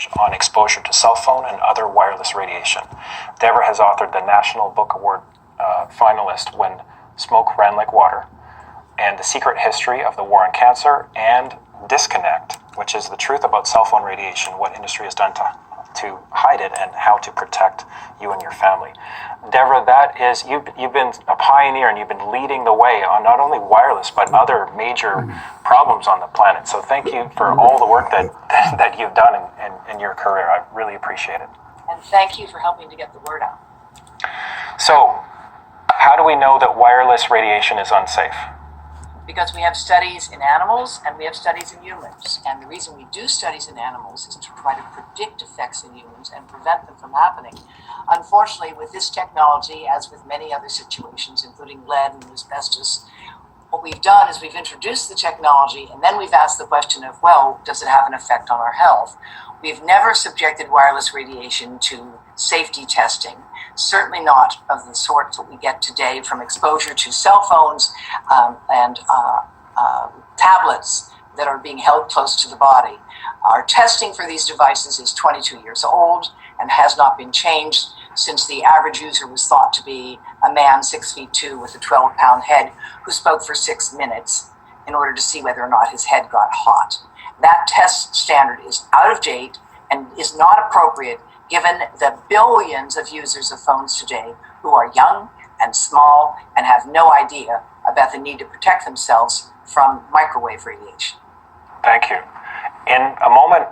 research on exposure to cell phone and other wireless radiation. Deborah has authored the National Book Award finalist When Smoke Ran Like Water, and The Secret History of the War on Cancer, and Disconnect, which is the truth about cell phone radiation, what industry has done to hide it, and how to protect you and your family. Deborah, that is, you've been a pioneer, and you've been leading the way on not only wireless, but other major problems on the planet. So thank you for all the work that you've done in your career. I really appreciate it. And thank you for helping to get the word out. So, how do we know that wireless radiation is unsafe? Because we have studies in animals and we have studies in humans. And the reason we do studies in animals is to try to predict effects in humans and prevent them from happening. Unfortunately, with this technology, as with many other situations, including lead and asbestos, what we've done is we've introduced the technology and then we've asked the question of, well, does it have an effect on our health? We've never subjected wireless radiation to safety testing, certainly not of the sorts that we get today from exposure to cell phones and tablets that are being held close to the body. Our testing for these devices is 22 years old and has not been changed since the average user was thought to be a man 6'2" with a 12-pound head who spoke for 6 minutes in order to see whether or not his head got hot. That test standard is out of date and is not appropriate given the billions of users of phones today who are young and small and have no idea about the need to protect themselves from microwave radiation. Thank you. In a moment,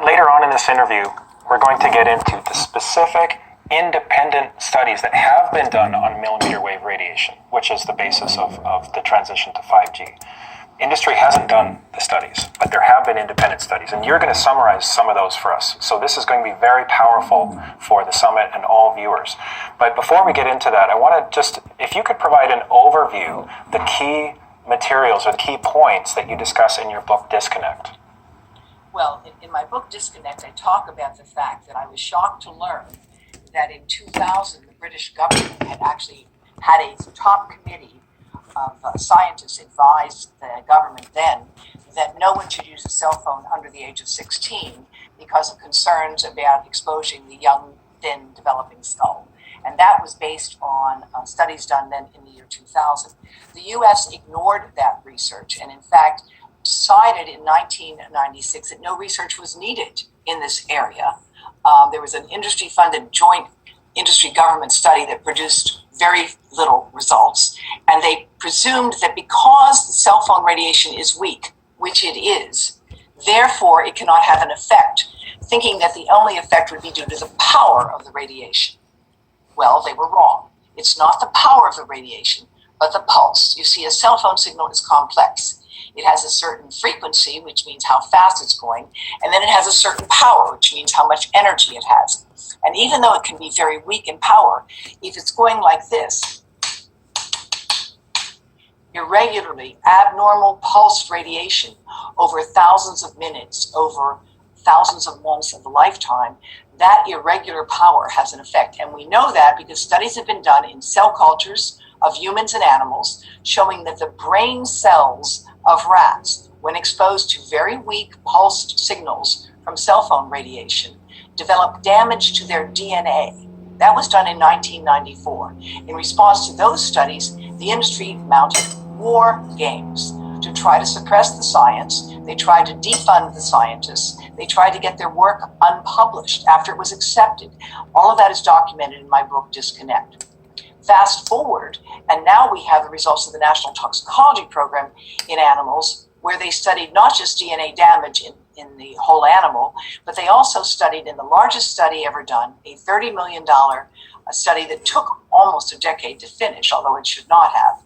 later on in this interview, we're going to get into the specific independent studies that have been done on millimeter wave radiation, which is the basis of the transition to 5G. Industry hasn't done the studies, but there have been independent studies, and you're going to summarize some of those for us. So this is going to be very powerful for the summit and all viewers. But before we get into that, I want to just, if you could provide an overview, the key materials or the key points that you discuss in your book, Disconnect. Well, in my book, Disconnect, I talk about the fact that I was shocked to learn that in 2000, the British government had actually had a top committee of scientists advised the government then that no one should use a cell phone under the age of 16 because of concerns about exposing the young, thin, developing skull. And that was based on studies done then in the year 2000. The U.S. ignored that research and, in fact, decided in 1996 that no research was needed in this area. There was an industry-funded joint industry-government study that produced very little results, and they presumed that because the cell phone radiation is weak, which it is, therefore it cannot have an effect, thinking that the only effect would be due to the power of the radiation. Well, they were wrong. It's not the power of the radiation, but the pulse. You see, a cell phone signal is complex. It has a certain frequency, which means how fast it's going, and then it has a certain power, which means how much energy it has. And even though it can be very weak in power, if it's going like this, irregularly, abnormal pulse radiation over thousands of minutes, over thousands of months of a lifetime, that irregular power has an effect. And we know that because studies have been done in cell cultures of humans and animals showing that the brain cells of rats, when exposed to very weak pulsed signals from cell phone radiation, develop damage to their DNA. That was done in 1994. In response to those studies, the industry mounted war games to try to suppress the science. They tried to defund the scientists. They tried to get their work unpublished after it was accepted. All of that is documented in my book, Disconnect. Fast forward, and now we have the results of the National Toxicology Program in animals, where they studied not just DNA damage in the whole animal, but they also studied in the largest study ever done, a $30 million study that took almost a decade to finish, although it should not have.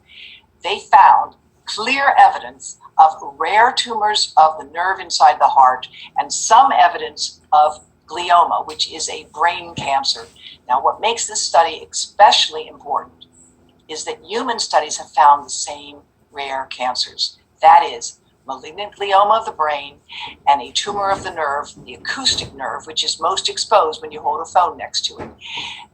They found clear evidence of rare tumors of the nerve inside the heart and some evidence of glioma, which is a brain cancer. Now, what makes this study especially important is that human studies have found the same rare cancers. That is, malignant glioma of the brain and a tumor of the nerve, the acoustic nerve, which is most exposed when you hold a phone next to it.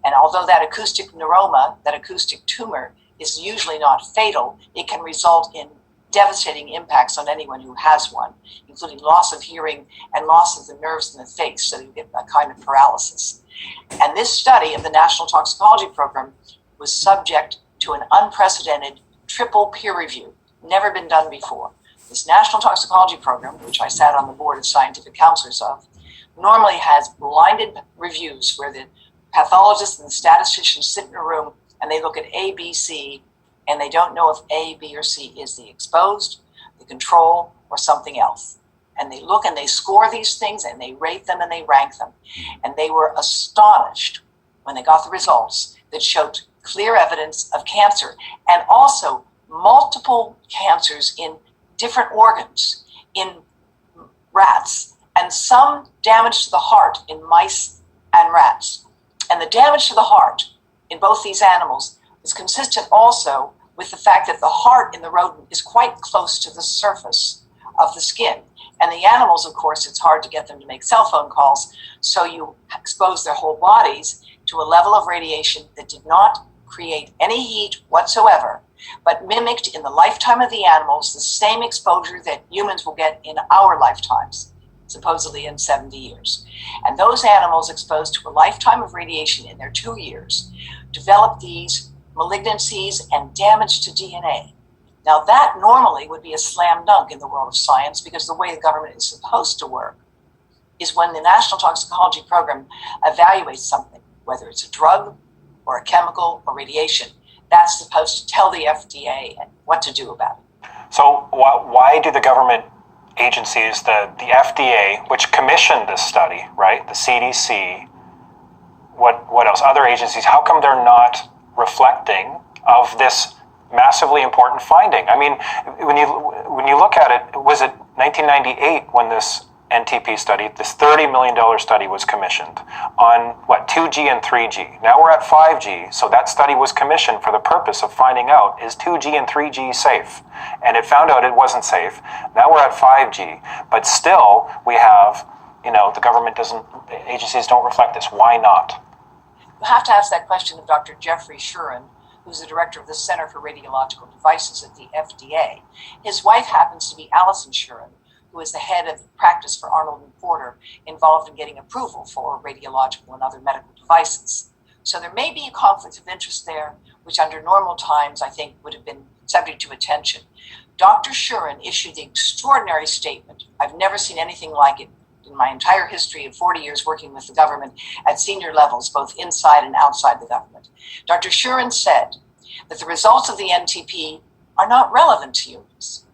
And although that acoustic neuroma, that acoustic tumor, is usually not fatal, it can result in devastating impacts on anyone who has one, including loss of hearing and loss of the nerves in the face, so you get a kind of paralysis. And this study of the National Toxicology Program was subject to an unprecedented triple peer review, never been done before. This National Toxicology Program, which I sat on the board of scientific counselors of, normally has blinded reviews where the pathologist and the statistician sit in a room and they look at A, B, C, and they don't know if A, B, or C is the exposed, the control, or something else. And they look and they score these things and they rate them and they rank them. And they were astonished when they got the results that showed clear evidence of cancer and also multiple cancers in different organs in rats and some damage to the heart in mice and rats. And the damage to the heart in both these animals is consistent also with the fact that the heart in the rodent is quite close to the surface of the skin. And the animals, of course, it's hard to get them to make cell phone calls, so you expose their whole bodies to a level of radiation that did not create any heat whatsoever, but mimicked in the lifetime of the animals the same exposure that humans will get in our lifetimes, supposedly in 70 years. And those animals exposed to a lifetime of radiation in their 2 years develop these malignancies and damage to DNA. Now that normally would be a slam dunk in the world of science, because the way the government is supposed to work is when the National Toxicology Program evaluates something, whether it's a drug or a chemical or radiation, that's supposed to tell the FDA what to do about it. So why do the government agencies, the FDA, which commissioned this study, right, the CDC, what else, other agencies, how come they're not reflecting of this massively important finding? I mean, when you look at it, was it 1998 when this NTP study, this $30 million study was commissioned on 2G and 3G. Now we're at 5G, so that study was commissioned for the purpose of finding out, is 2G and 3G safe? And it found out it wasn't safe. Now we're at 5G, but still we have, the government agencies don't reflect this. Why not? You have to ask that question of Dr. Jeffrey Shuren, who's the director of the Center for Radiological Devices at the FDA. His wife happens to be Allison Shuren, who is the head of practice for Arnold and Porter, involved in getting approval for radiological and other medical devices. So there may be a conflict of interest there, which under normal times I think would have been subject to attention. Dr. Shuren issued the extraordinary statement. I've never seen anything like it in my entire history of 40 years working with the government at senior levels, both inside and outside the government. Dr. Shuren said that the results of the NTP are not relevant to humans.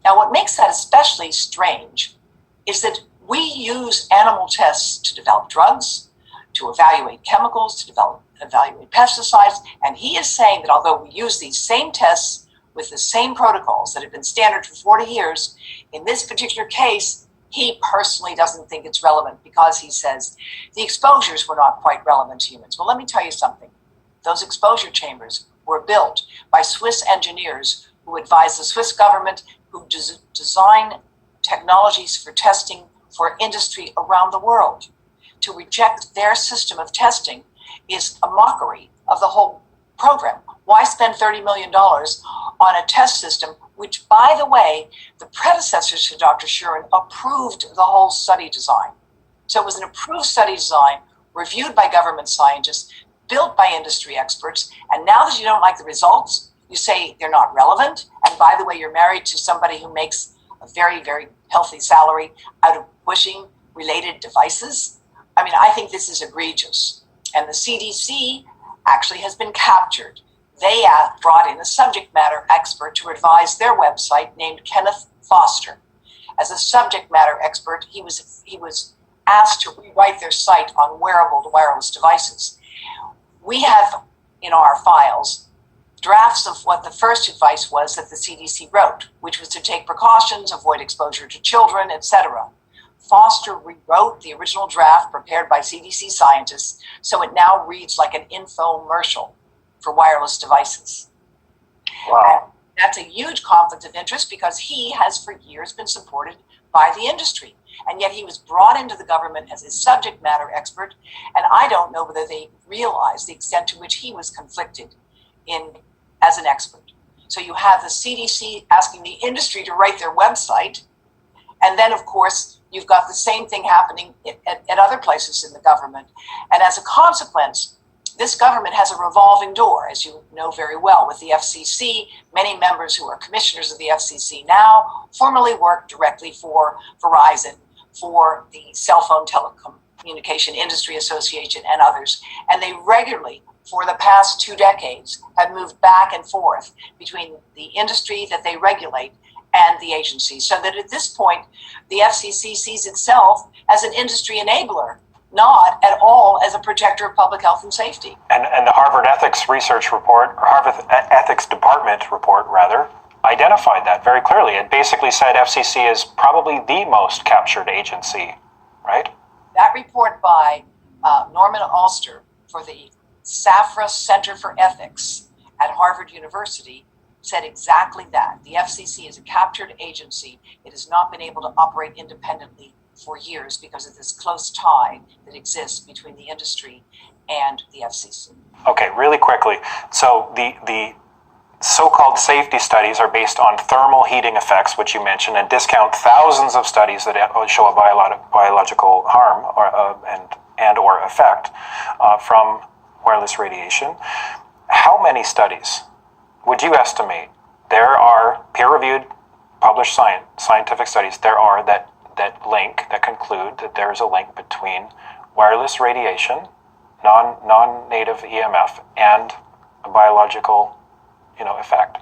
Now, what makes that especially strange is that we use animal tests to develop drugs, to evaluate chemicals, to evaluate pesticides, and he is saying that although we use these same tests with the same protocols that have been standard for 40 years, in this particular case, he personally doesn't think it's relevant because he says the exposures were not quite relevant to humans. Well, let me tell you something. Those exposure chambers were built by Swiss engineers who advised the Swiss government, who design technologies for testing for industry around the world. To reject their system of testing is a mockery of the whole program. Why spend $30 million on a test system, which, by the way, the predecessors to Dr. Shuren approved the whole study design. So it was an approved study design, reviewed by government scientists, built by industry experts, and now that you don't like the results, you say they're not relevant, and by the way, you're married to somebody who makes a very, very healthy salary out of pushing related devices. I mean, I think this is egregious. And the CDC actually has been captured. They brought in a subject matter expert to advise their website named Kenneth Foster. As a subject matter expert, he was asked to rewrite their site on wearable to wireless devices. We have in our files drafts of what the first advice was that the CDC wrote, which was to take precautions, avoid exposure to children, etc. Foster rewrote the original draft prepared by CDC scientists, so it now reads like an infomercial for wireless devices. Wow. And that's a huge conflict of interest because he has for years been supported by the industry. And yet he was brought into the government as a subject matter expert, and I don't know whether they realize the extent to which he was conflicted in as an expert. So you have the CDC asking the industry to write their website. And then, of course, you've got the same thing happening at other places in the government. And as a consequence, this government has a revolving door, as you know very well, with the FCC. Many members who are commissioners of the FCC now formerly worked directly for Verizon, for the Cell Phone Telecommunication Industry Association and others. And they regularly, for the past 2 decades, have moved back and forth between the industry that they regulate and the agency. So that at this point, the FCC sees itself as an industry enabler, not at all as a protector of public health and safety. And the Harvard Ethics Research Report, or Harvard Ethics Department report, rather, identified that very clearly. It basically said FCC is probably the most captured agency, right? That report by Norman Alster for the SAFRA Center for Ethics at Harvard University said exactly that. The FCC is a captured agency. It has not been able to operate independently for years because of this close tie that exists between the industry and the FCC. Okay, really quickly. So the so-called safety studies are based on thermal heating effects, which you mentioned, and discount thousands of studies that show a biological harm or effect from wireless radiation. How many studies would you estimate there are, peer-reviewed, published scientific studies, there are that conclude that there is a link between wireless radiation, non-native EMF, and a biological, effect?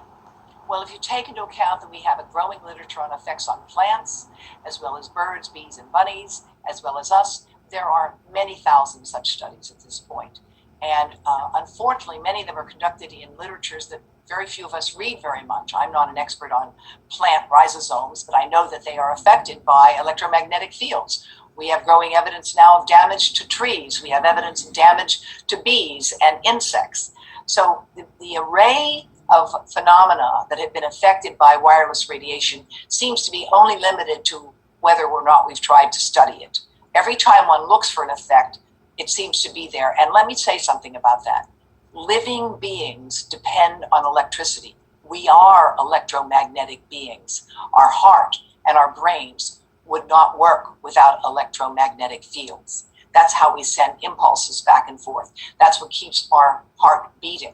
Well, if you take into account that we have a growing literature on effects on plants, as well as birds, bees, and bunnies, as well as us, there are many thousand such studies at this point. And unfortunately, many of them are conducted in literatures that very few of us read very much. I'm not an expert on plant rhizosomes, but I know that they are affected by electromagnetic fields. We have growing evidence now of damage to trees. We have evidence of damage to bees and insects. So the array of phenomena that have been affected by wireless radiation seems to be only limited to whether or not we've tried to study it. Every time one looks for an effect, it seems to be there. And let me say something about that. Living beings depend on electricity. We are electromagnetic beings. Our heart and our brains would not work without electromagnetic fields. That's how we send impulses back and forth. That's what keeps our heart beating.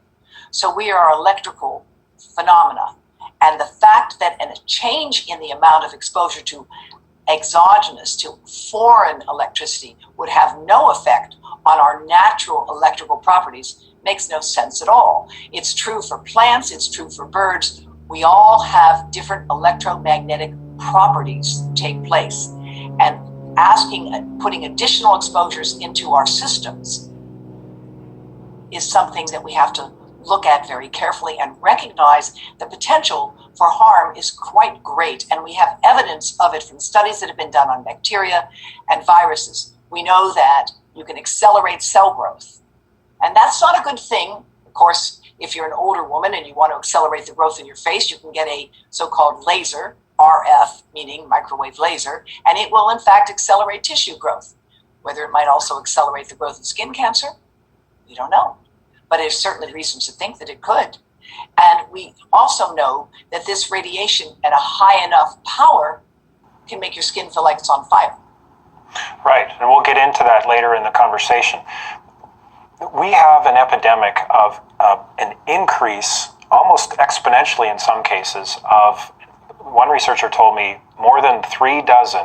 So we are electrical phenomena. And the fact that a change in the amount of exposure to exogenous, to foreign electricity would have no effect on our natural electrical properties makes no sense at all. It's true for plants, it's true for birds. We all have different electromagnetic properties take place. And putting additional exposures into our systems is something that we have to look at very carefully and recognize the potential for harm is quite great. And we have evidence of it from studies that have been done on bacteria and viruses. We know that you can accelerate cell growth. And that's not a good thing. Of course, if you're an older woman and you want to accelerate the growth in your face, you can get a so-called laser, RF, meaning microwave laser, and it will in fact accelerate tissue growth. Whether it might also accelerate the growth of skin cancer, we don't know. But there's certainly reasons to think that it could. And we also know that this radiation at a high enough power can make your skin feel like it's on fire. Right, and we'll get into that later in the conversation. We have an epidemic of an increase, almost exponentially in some cases, of, one researcher told me, more than 36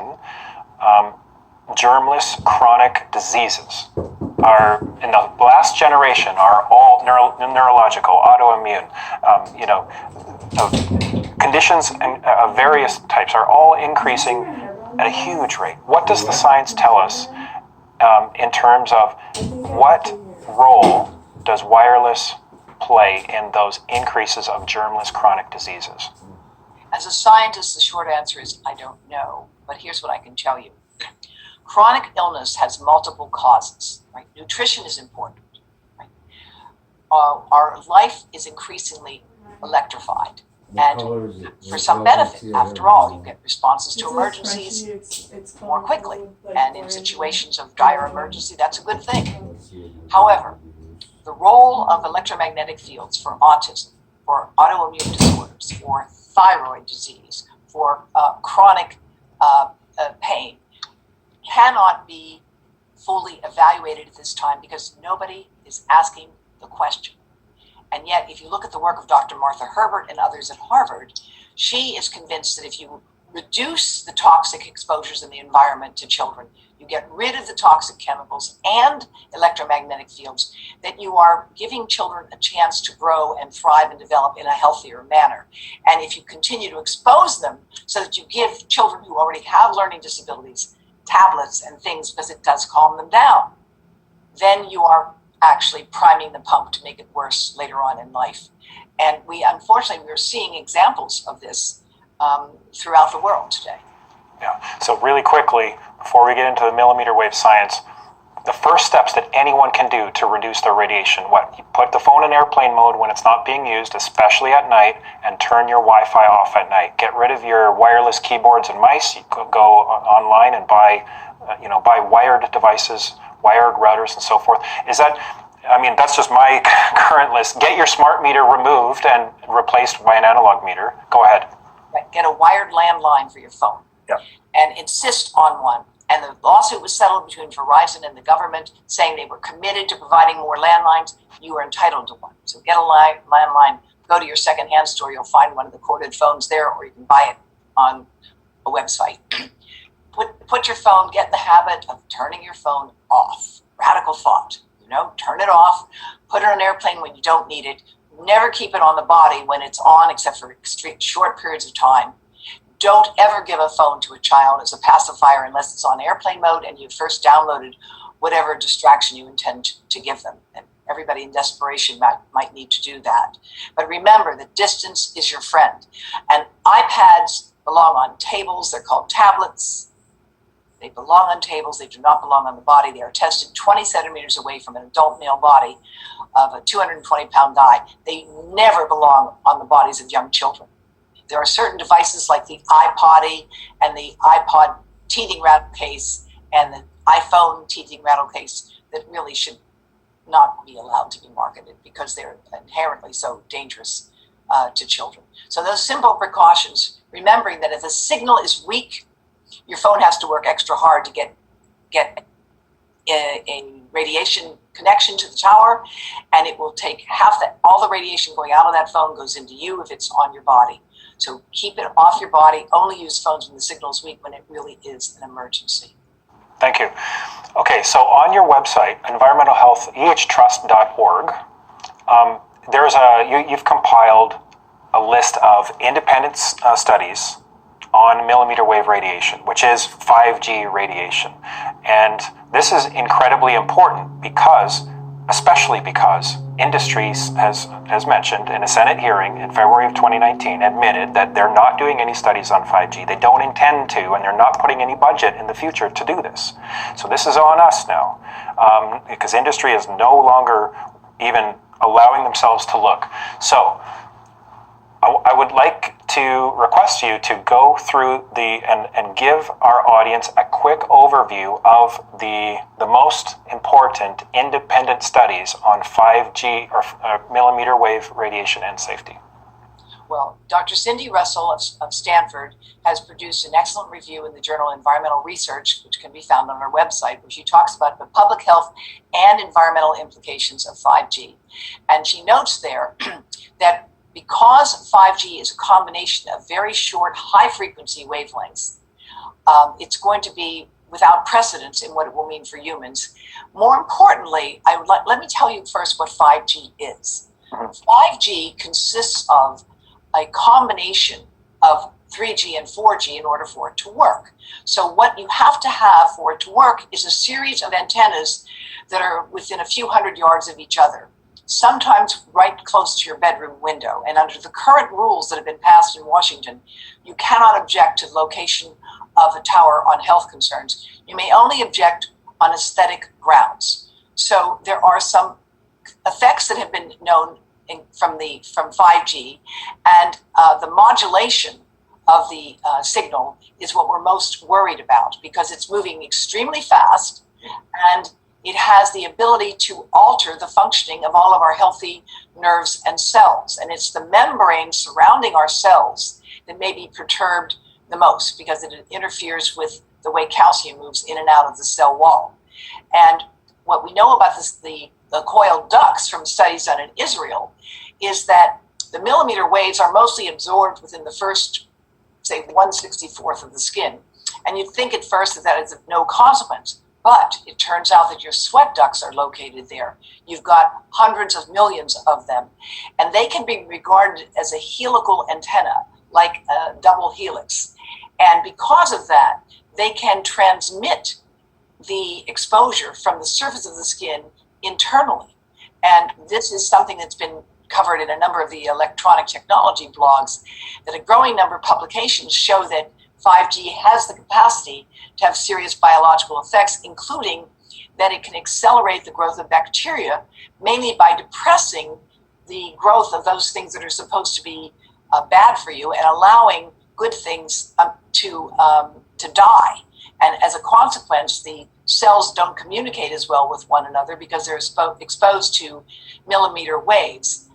germless chronic diseases are, in the last generation, are all neurological, autoimmune, conditions of various types are all increasing at a huge rate. What does the science tell us in terms of what role does wireless play in those increases of germless chronic diseases? As a scientist, the short answer is I don't know, but here's what I can tell you. Chronic illness has multiple causes, right? Nutrition is important, right? Our life is increasingly electrified. And for some benefit, after all, you get responses to emergencies more quickly. And in situations of dire emergency, that's a good thing. However, the role of electromagnetic fields for autism, for autoimmune disorders, for thyroid disease, for chronic pain, cannot be fully evaluated at this time because nobody is asking the question. And yet, if you look at the work of Dr. Martha Herbert and others at Harvard, she is convinced that if you reduce the toxic exposures in the environment to children, you get rid of the toxic chemicals and electromagnetic fields, that you are giving children a chance to grow and thrive and develop in a healthier manner. And if you continue to expose them so that you give children who already have learning disabilities tablets and things because it does calm them down, then you are actually priming the pump to make it worse later on in life. And unfortunately, we're seeing examples of this throughout the world today. Yeah. So really quickly, before we get into the millimeter wave science, the first steps that anyone can do to reduce their radiation, you put the phone in airplane mode when it's not being used, especially at night, and turn your Wi-Fi off at night. Get rid of your wireless keyboards and mice. You could go online and buy wired devices, wired routers, and so forth. That's just my current list. Get your smart meter removed and replaced by an analog meter. Go ahead. Right. Get a wired landline for your phone. Yeah. And insist on one. And the lawsuit was settled between Verizon and the government, saying they were committed to providing more landlines. You are entitled to one. So get a landline, go to your secondhand store, you'll find one of the corded phones there, or you can buy it on a website. Put your phone, get in the habit of turning your phone off. Radical thought, turn it off, put it on an airplane when you don't need it. Never keep it on the body when it's on, except for extreme short periods of time. Don't ever give a phone to a child as a pacifier unless it's on airplane mode and you've first downloaded whatever distraction you intend to give them. And everybody in desperation might need to do that. But remember that distance is your friend. And iPads belong on tables. They're called tablets. They belong on tables. They do not belong on the body. They are tested 20 centimeters away from an adult male body of a 220-pound guy. They never belong on the bodies of young children. There are certain devices like the iPod and the iPod teething rattle case and the iPhone teething rattle case that really should not be allowed to be marketed because they're inherently so dangerous to children. So those simple precautions, remembering that if the signal is weak, your phone has to work extra hard to get a radiation connection to the tower, and it will take all the radiation going out of that phone goes into you if it's on your body. So keep it off your body. Only use phones when the signal is weak, when it really is an emergency. Thank you. Okay, so on your website, environmentalhealth.ehtrust.org, you've compiled a list of independent studies on millimeter wave radiation, which is 5G radiation. And this is incredibly important especially because industry, as mentioned in a Senate hearing in February of 2019, admitted that they're not doing any studies on 5G. They don't intend to, and they're not putting any budget in the future to do this. So this is on us now, because industry is no longer even allowing themselves to look. So I would like to request you to go through and give our audience a quick overview of the most important independent studies on 5G or millimeter wave radiation and safety. Well, Dr. Cindy Russell of Stanford has produced an excellent review in the journal Environmental Research, which can be found on our website, where she talks about the public health and environmental implications of 5G. And she notes there that because 5G is a combination of very short, high-frequency wavelengths, it's going to be without precedence in what it will mean for humans. More importantly, let me tell you first what 5G is. 5G consists of a combination of 3G and 4G in order for it to work. So what you have to have for it to work is a series of antennas that are within a few hundred yards of each other, sometimes right close to your bedroom window. And under the current rules that have been passed in Washington, you cannot object to the location of a tower on health concerns. You may only object on aesthetic grounds. So there are some effects that have been known from 5G, and the modulation of the signal is what we're most worried about, because it's moving extremely fast and it has the ability to alter the functioning of all of our healthy nerves and cells. And it's the membrane surrounding our cells that may be perturbed the most because it interferes with the way calcium moves in and out of the cell wall. And what we know about this, the coiled ducts from studies done in Israel is that the millimeter waves are mostly absorbed within the first, say, 1/64th of the skin. And you'd think at first that that is of no consequence. But it turns out that your sweat ducts are located there. You've got hundreds of millions of them. And they can be regarded as a helical antenna, like a double helix. And because of that, they can transmit the exposure from the surface of the skin internally. And this is something that's been covered in a number of the electronic technology blogs, that a growing number of publications show that 5G has the capacity to have serious biological effects, including that it can accelerate the growth of bacteria, mainly by depressing the growth of those things that are supposed to be bad for you and allowing good things to die. And as a consequence, the cells don't communicate as well with one another because they're exposed to millimeter waves.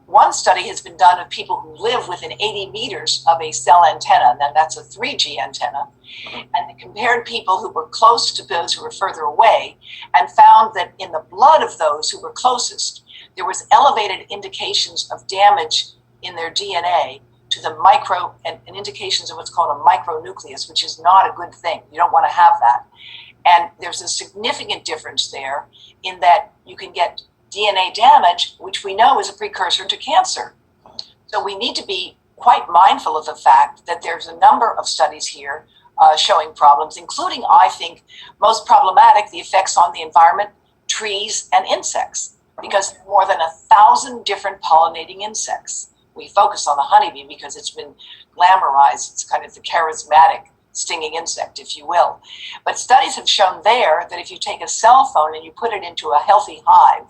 One study has been done of people who live within 80 meters of a cell antenna, and that's a 3G antenna, and they compared people who were close to those who were further away and found that in the blood of those who were closest, there was elevated indications of damage in their DNA to the micro and indications of what's called a micronucleus, which is not a good thing. You don't want to have that. And there's a significant difference there in that you can get DNA damage, which we know is a precursor to cancer. So we need to be quite mindful of the fact that there's a number of studies here showing problems, including, I think, most problematic, the effects on the environment, trees, and insects, because more than 1,000 different pollinating insects. We focus on the honeybee because it's been glamorized. It's kind of the charismatic stinging insect, if you will. But studies have shown there that if you take a cell phone and you put it into a healthy hive,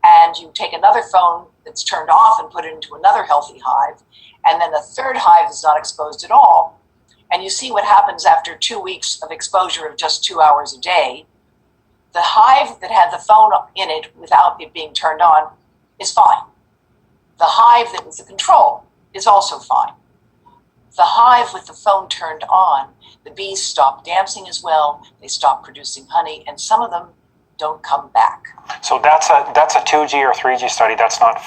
and you take another phone that's turned off and put it into another healthy hive, and then the third hive is not exposed at all, and you see what happens after 2 weeks of exposure of just 2 hours a day, the hive that had the phone in it without it being turned on is fine. The hive that was the control is also fine. The hive with the phone turned on, the bees stop dancing as well, they stop producing honey, and some of them don't come back. So that's a 2G or 3G study. That's not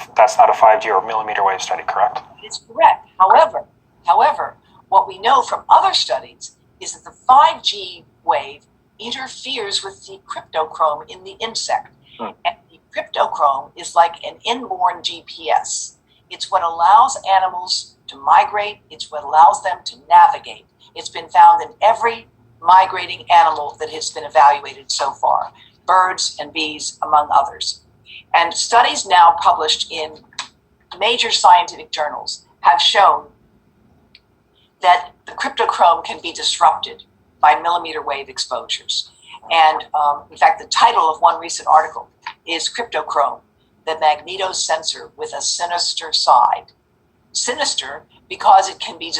a 5G or millimeter wave study, correct? It's correct. However, what we know from other studies is that the 5G wave interferes with the cryptochrome in the insect. And the cryptochrome is like an inborn GPS. It's what allows animals to migrate. It's what allows them to navigate. It's been found in every migrating animal that has been evaluated so far. Birds and bees, among others. And studies now published in major scientific journals have shown that the cryptochrome can be disrupted by millimeter wave exposures. And in fact, the title of one recent article is Cryptochrome, the magnetosensor with a sinister side. Sinister because it can be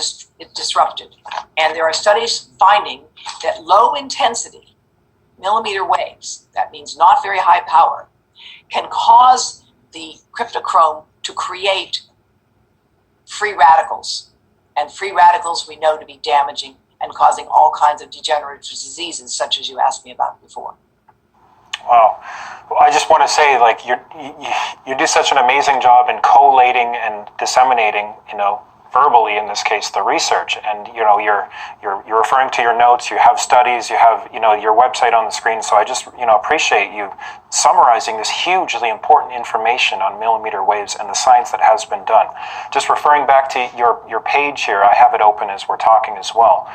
disrupted. And there are studies finding that low intensity millimeter waves, that means not very high power, can cause the cryptochrome to create free radicals. And free radicals we know to be damaging and causing all kinds of degenerative diseases, such as you asked me about before. Wow. Well, I just want to say, like, you do such an amazing job in collating and disseminating, verbally in this case, the research. And you're referring to your notes. You have studies. You have your website on the screen. So I just appreciate you summarizing this hugely important information on millimeter waves and the science that has been done. Just referring back to your page here, I have it open as we're talking as well.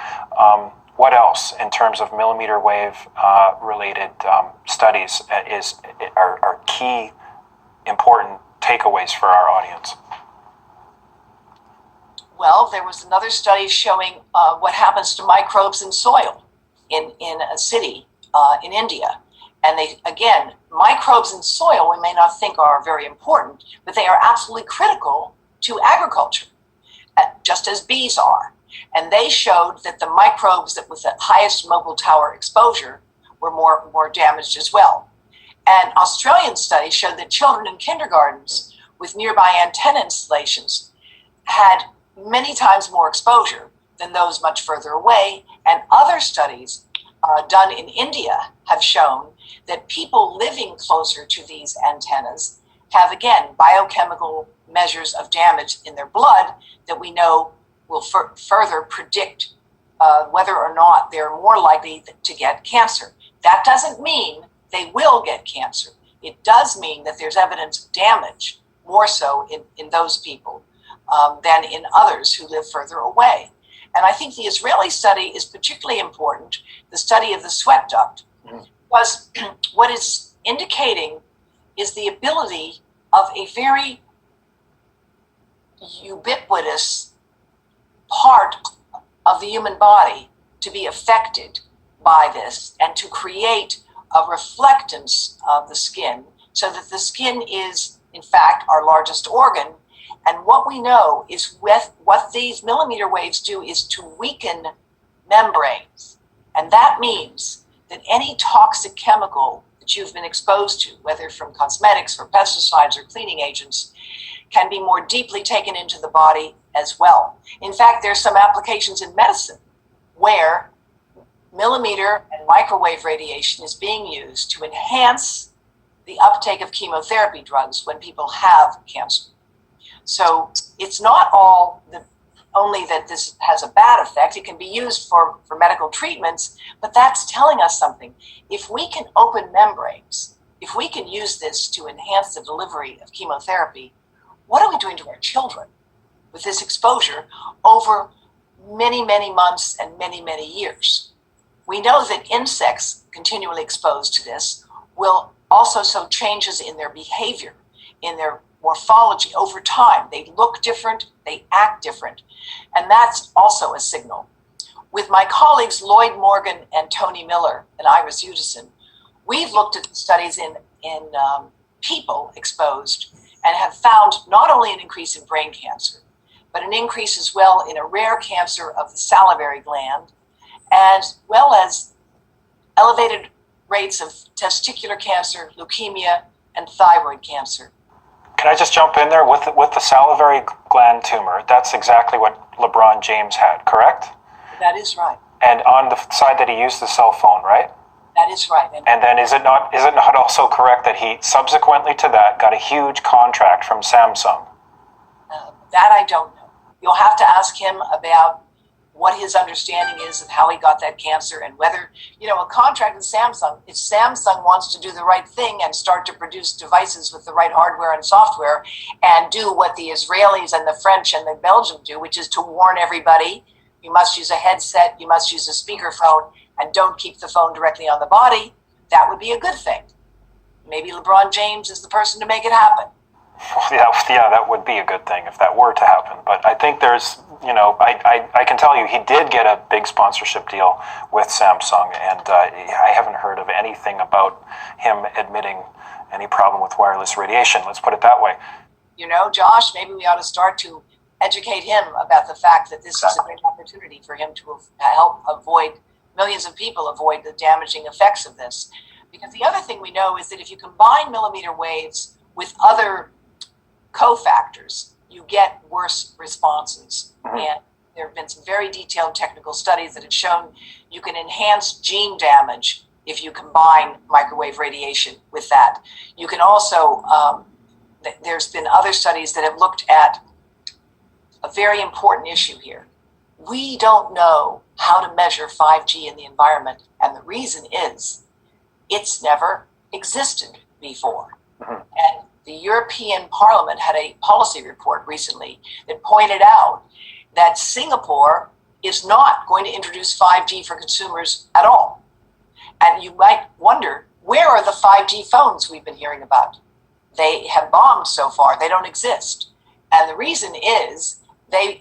What else in terms of millimeter wave related studies are key important takeaways for our audience? Well, there was another study showing what happens to microbes in soil in a city in India. And microbes in soil we may not think are very important, but they are absolutely critical to agriculture, just as bees are. And they showed that the microbes that with the highest mobile tower exposure were more damaged as well. An Australian study showed that children in kindergartens with nearby antenna installations had many times more exposure than those much further away. And other studies done in India have shown that people living closer to these antennas have, again, biochemical measures of damage in their blood that we know will further predict whether or not they're more likely to get cancer. That doesn't mean they will get cancer. It does mean that there's evidence of damage, more so in those people than in others who live further away. And I think the Israeli study is particularly important, the study of the sweat duct, because what it's indicating is the ability of a very ubiquitous part of the human body to be affected by this and to create a reflectance of the skin so that the skin is, in fact, our largest organ. And what we know is what these millimeter waves do is to weaken membranes. And that means that any toxic chemical that you've been exposed to, whether from cosmetics or pesticides or cleaning agents, can be more deeply taken into the body as well. In fact, there's some applications in medicine where millimeter and microwave radiation is being used to enhance the uptake of chemotherapy drugs when people have cancer. So it's not only that this has a bad effect. It can be used for medical treatments, but that's telling us something. If we can open membranes, if we can use this to enhance the delivery of chemotherapy, what are we doing to our children with this exposure over many, many months and many, many years? We know that insects continually exposed to this will also show changes in their behavior, in their morphology over time. They look different, they act different, and that's also a signal. With my colleagues Lloyd Morgan and Tony Miller and Iris Udison, we've looked at studies in people exposed and have found not only an increase in brain cancer, but an increase as well in a rare cancer of the salivary gland, as well as elevated rates of testicular cancer, leukemia, and thyroid cancer. Can I just jump in there with the salivary gland tumor? That's exactly what LeBron James had, correct? That is right. And on the side that he used the cell phone, right? That is right. And then is it not also correct that he subsequently to that got a huge contract from Samsung? That I don't know. You'll have to ask him about what his understanding is of how he got that cancer and whether, a contract with Samsung, if Samsung wants to do the right thing and start to produce devices with the right hardware and software and do what the Israelis and the French and the Belgian do, which is to warn everybody, you must use a headset, you must use a speakerphone, and don't keep the phone directly on the body, that would be a good thing. Maybe LeBron James is the person to make it happen. Yeah, that would be a good thing if that were to happen. But I think there's, I can tell you he did get a big sponsorship deal with Samsung, and I haven't heard of anything about him admitting any problem with wireless radiation. Let's put it that way. Josh, maybe we ought to start to educate him about the fact that this is a great opportunity for him to help millions of people avoid the damaging effects of this. Because the other thing we know is that if you combine millimeter waves with other cofactors, you get worse responses. And there have been some very detailed technical studies that have shown you can enhance gene damage if you combine microwave radiation with that. You can also, there's been other studies that have looked at a very important issue here. We don't know how to measure 5G in the environment, and the reason is it's never existed before. And the European Parliament had a policy report recently that pointed out that Singapore is not going to introduce 5G for consumers at all. And you might wonder, where are the 5G phones we've been hearing about? They have bombed so far, they don't exist. And the reason is,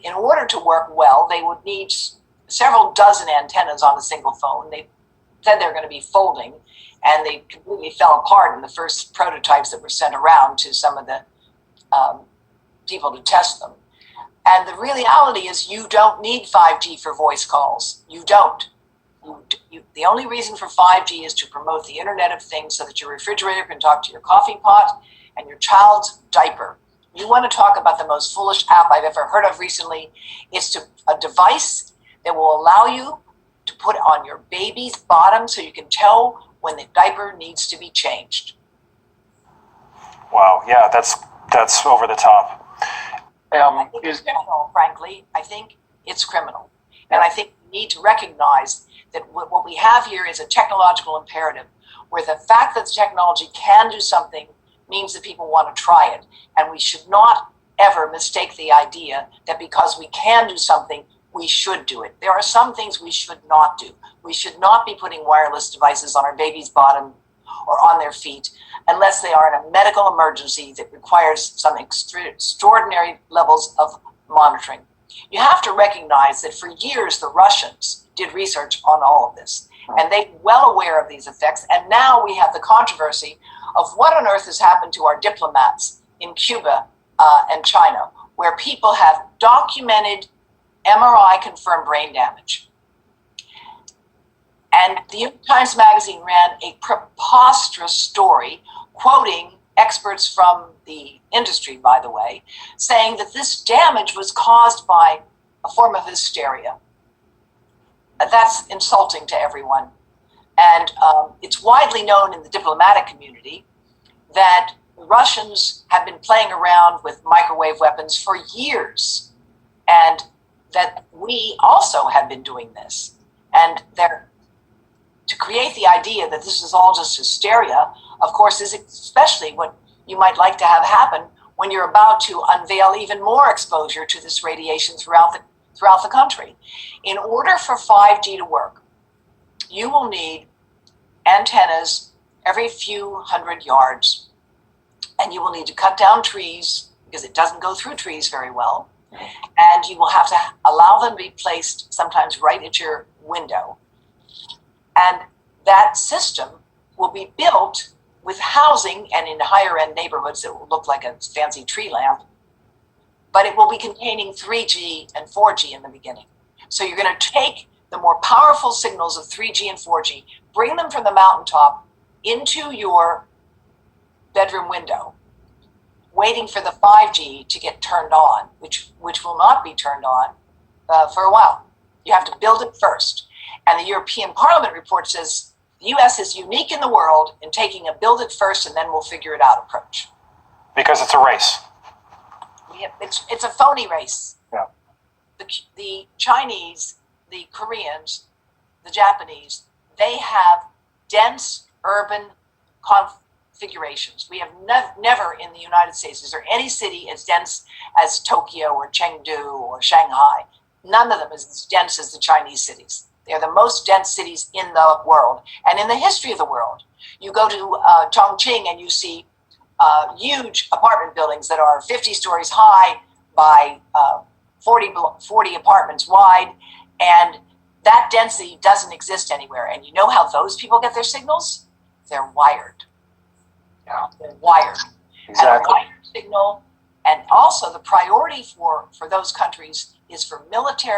in order to work well, they would need several dozen antennas on a single phone. They said they're going to be folding, and they completely fell apart in the first prototypes that were sent around to some of the people to test them. And the reality is you don't need 5G for voice calls. You don't. The only reason for 5G is to promote the Internet of Things so that your refrigerator can talk to your coffee pot and your child's diaper. You want to talk about the most foolish app I've ever heard of recently. It's a device that will allow you to put on your baby's bottom so you can tell when the diaper needs to be changed. Wow, yeah, that's over the top. I think it's criminal, frankly. I think it's criminal. And I think we need to recognize that what we have here is a technological imperative, where the fact that the technology can do something means that people want to try it. And we should not ever mistake the idea that because we can do something, we should do it. There are some things we should not do. We should not be putting wireless devices on our baby's bottom or on their feet unless they are in a medical emergency that requires some extraordinary levels of monitoring. You have to recognize that for years the Russians did research on all of this, and they're well aware of these effects. And now we have the controversy of what on earth has happened to our diplomats in Cuba and China, where people have documented MRI-confirmed brain damage. And the New York Times Magazine ran a preposterous story, quoting experts from the industry, by the way, saying that this damage was caused by a form of hysteria. That's insulting to everyone. And it's widely known in the diplomatic community that the Russians have been playing around with microwave weapons for years, and that we also have been doing this. And to create the idea that this is all just hysteria, of course, is especially what you might like to have happen when you're about to unveil even more exposure to this radiation throughout the country. In order for 5G to work, you will need antennas every few hundred yards, and you will need to cut down trees because it doesn't go through trees very well, and you will have to allow them to be placed sometimes right at your window. And that system will be built with housing, and in higher end neighborhoods it will look like a fancy tree lamp, but it will be containing 3G and 4G in the beginning. So you're going to take the more powerful signals of 3G and 4G, bring them from the mountaintop into your bedroom window, waiting for the 5G to get turned on, which will not be turned on for a while. You have to build it first. And the European Parliament report says the U.S. is unique in the world in taking a build it first and then we'll figure it out approach. Because it's a race. It's a phony race. Yeah. The Chinese, the Koreans, the Japanese, they have dense urban configurations. We have never in the United States, is there any city as dense as Tokyo or Chengdu or Shanghai? None of them is as dense as the Chinese cities. They are the most dense cities in the world and in the history of the world. You go to Chongqing and you see huge apartment buildings that are 50 stories high by 40 apartments wide, and that density doesn't exist anywhere. And you know how those people get their signals? They're wired. Yeah. They're wired. Exactly. And a wired signal, and also the priority for those countries is for military